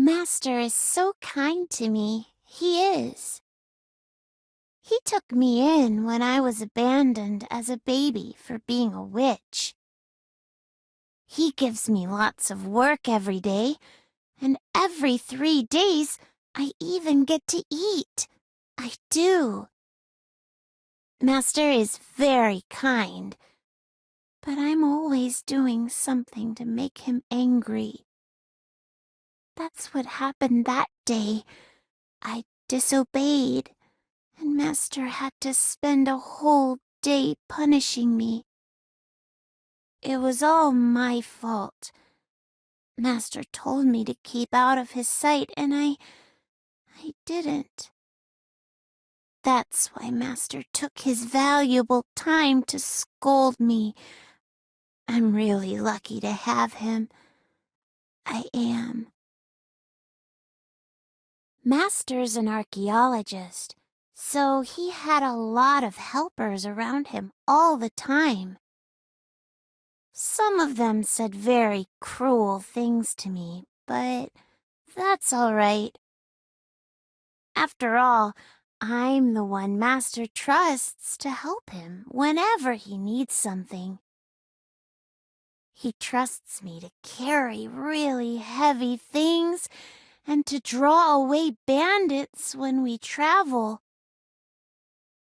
Master is so kind to me, he is. He took me in when I was abandoned as a baby for being a witch. He gives me lots of work every day, and every 3 days I even get to eat. I do. Master is very kind, but I'm always doing something to make him angry. That's what happened that day. I disobeyed, and Master had to spend a whole day punishing me. It was all my fault. Master told me to keep out of his sight, and I didn't. That's why Master took his valuable time to scold me. I'm really lucky to have him. I am. Master's an archaeologist, so he had a lot of helpers around him all the time. Some of them said very cruel things to me, but that's all right. After all, I'm the one Master trusts to help him whenever he needs something. He trusts me to carry really heavy things and to draw away bandits when we travel.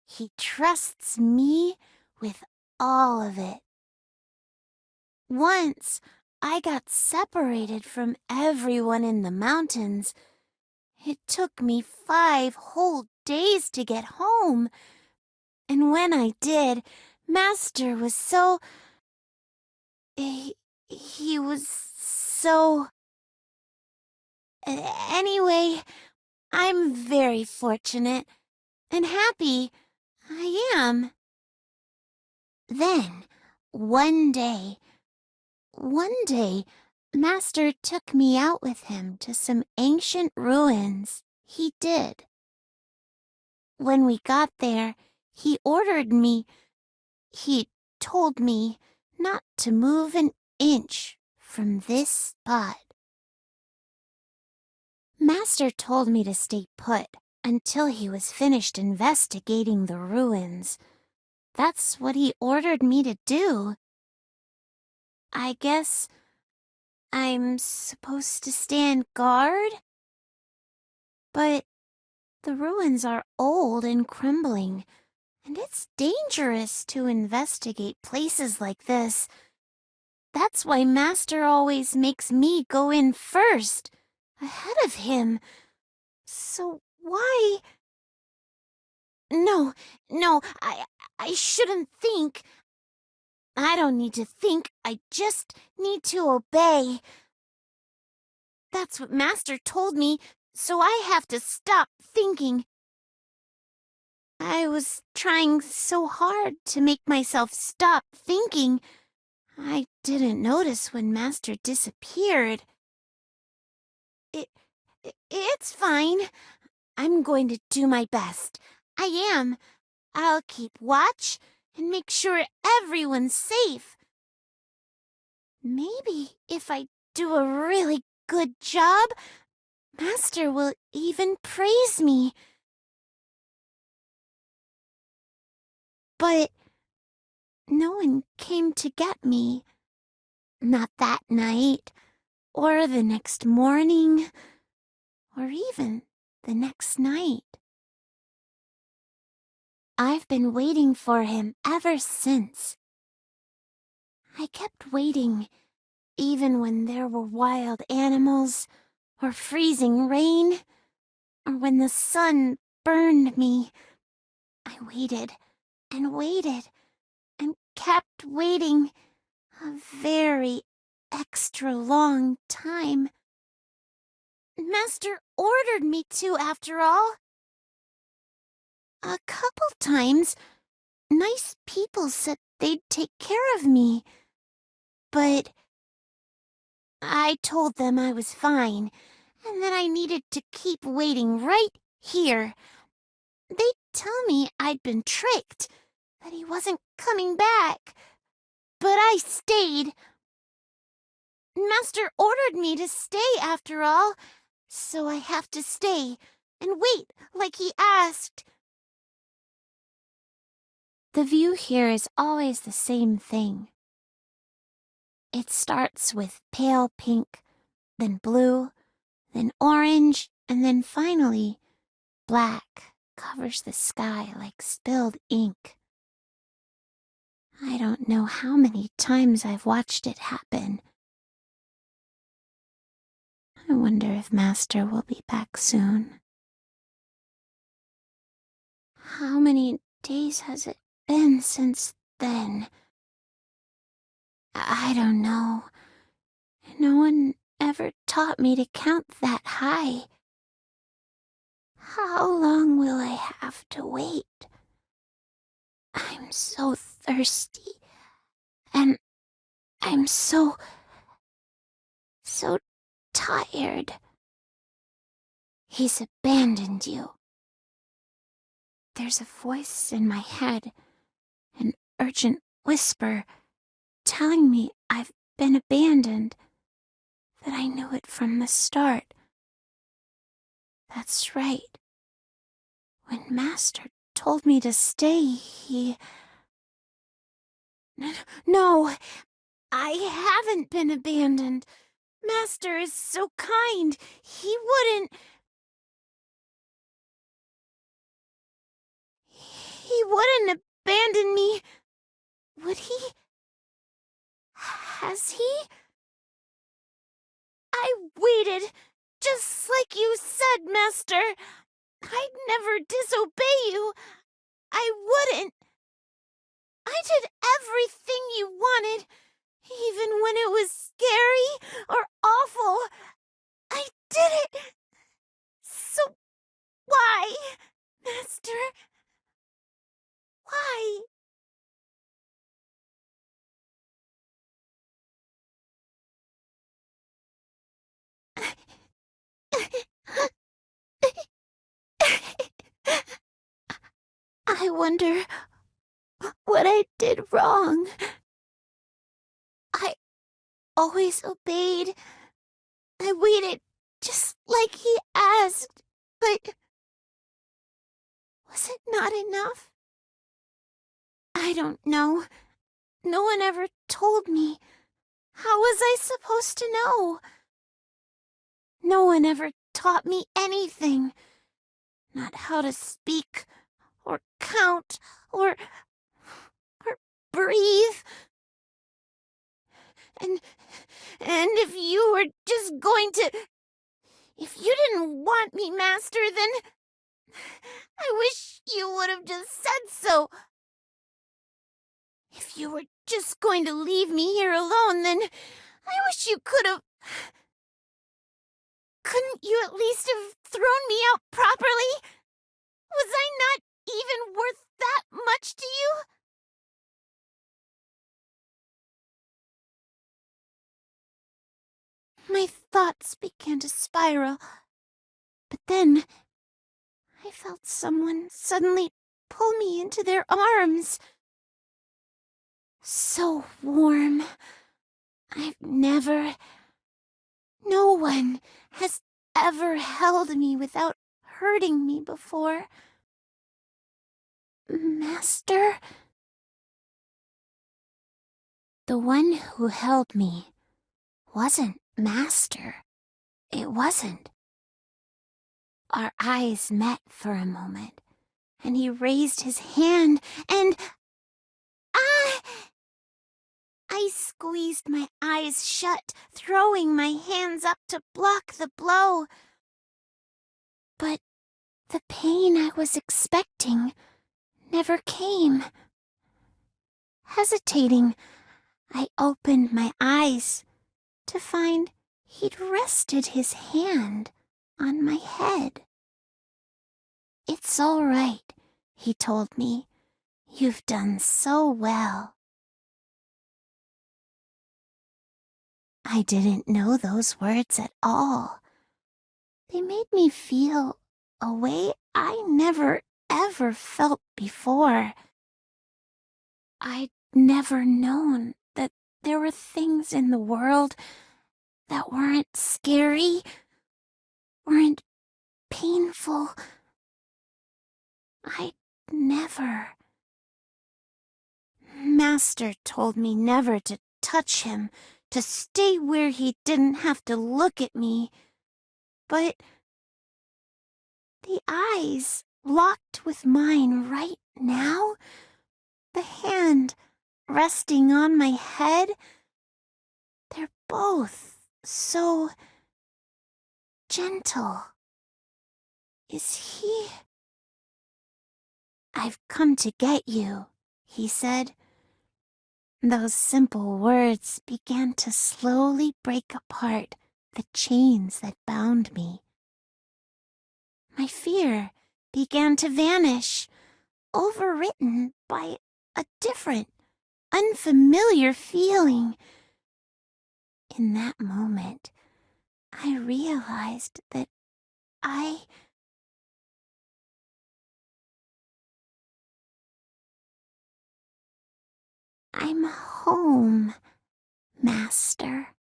He trusts me with all of it. Once, I got separated from everyone in the mountains. It took me 5 whole days to get home. And when I did, Master was so... He was so... Anyway, I'm very fortunate and happy. I am. Then, one day, Master took me out with him to some ancient ruins. He did. When we got there, he told me not to move an inch from this spot. Master told me to stay put until he was finished investigating the ruins. That's what he ordered me to do. I guess I'm supposed to stand guard? But the ruins are old and crumbling, and it's dangerous to investigate places like this. That's why Master always makes me go in first, ahead of him. So why... No, I shouldn't think. I don't need to think, I just need to obey. That's what Master told me, so I have to stop thinking. I was trying so hard to make myself stop thinking. I didn't notice when Master disappeared. It's fine. I'm going to do my best. I am. I'll keep watch and make sure everyone's safe. Maybe if I do a really good job, Master will even praise me. But no one came to get me. Not that night, or the next morning, or even the next night. I've been waiting for him ever since. I kept waiting, even when there were wild animals, or freezing rain, or when the sun burned me. I waited and waited and kept waiting a very extra long time. Master ordered me to, after all. A couple times, nice people said they'd take care of me. But I told them I was fine, and that I needed to keep waiting right here. They'd tell me I'd been tricked, that he wasn't coming back. But I stayed. Master ordered me to stay, after all, So I have to stay and wait like he asked. The view here is always the same thing. It starts with pale pink, then blue, then orange, and then finally black covers the sky like spilled ink. I don't know how many times I've watched it happen. I wonder if Master will be back soon. How many days has it been since then? I don't know. No one ever taught me to count that high. How long will I have to wait? I'm so thirsty, and I'm so tired. He's abandoned you. There's a voice in my head, an urgent whisper, telling me I've been abandoned, that I knew it from the start. That's right. When Master told me to stay, he... No, I haven't been abandoned. Master is so kind. He wouldn't abandon me. Would he? Has he? I waited, just like you said, Master. I'd never disobey you. I wouldn't. I did everything you wanted, even when it was scary or awful. I did it. So why, Master? Why? I wonder what I did wrong. I always obeyed. I waited just like he asked, but was it not enough? I don't know. No one ever told me. How was I supposed to know? No one ever taught me anything. Not how to speak, or count, or breathe. And if you were just going to... If you didn't want me, Master, then... I wish you would have just said so. If you were just going to leave me here alone, then I wish you could have... Couldn't you at least have thrown me out properly? Was I not even worth that much to you? My thoughts began to spiral, but then I felt someone suddenly pull me into their arms. So warm. No one has ever held me without hurting me before. Master? The one who held me wasn't Master. It wasn't. Our eyes met for a moment, and he raised his hand, and... I squeezed my eyes shut, throwing my hands up to block the blow. But the pain I was expecting never came. Hesitating, I opened my eyes to find he'd rested his hand on my head. "It's all right," he told me. "You've done so well." I didn't know those words at all. They made me feel a way I never ever felt before. I'd never known that there were things in the world that weren't scary weren't painful. I'd never. Master told me never to touch him, to stay where he didn't have to look at me. But the eyes locked with mine right now, the hand resting on my head, they're both so gentle. Is he? "I've come to get you," he said. Those simple words began to slowly break apart the chains that bound me. My fear began to vanish, overwritten by a different, unfamiliar feeling. In that moment, I realized that I'm home, Master.